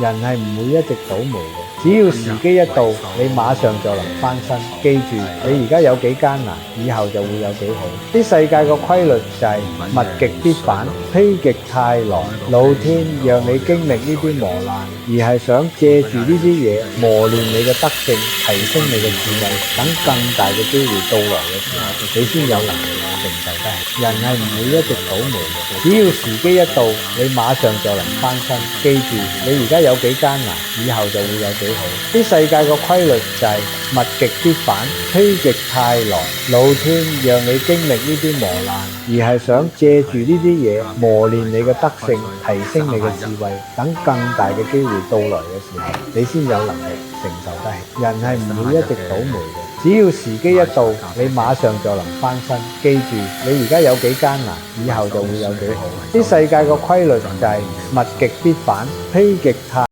人係唔會一直倒霉嘅，只要時機一到，你馬上就能翻身。記住，你而家有幾艱難，以後就會有幾好。啲世界個規律就係物極必反，否極泰來。老天讓你經歷呢啲磨難，而係想借住呢啲嘢磨練你嘅德性，提升你嘅智慧，等更大嘅機會到來嘅時候，你先有能力承受得起。人係唔會一直倒霉嘅，只要時機一到，你馬上就能翻身。記住，你而家有幾艱難，以後就會有幾好。啲世界個規律就係物極必反，否極泰來。老天讓你經歷呢啲磨難，而係想借住呢啲嘢磨練你嘅德性，提升你嘅智慧，等更大嘅機會到來嘅時候，你先有能力承受得起。人係唔會一直倒霉嘅，只要時機一到，你馬上就能翻身。記住，你而家有幾艱難，以後就會有幾好。啲世界個規律就係物極必反，否極泰來。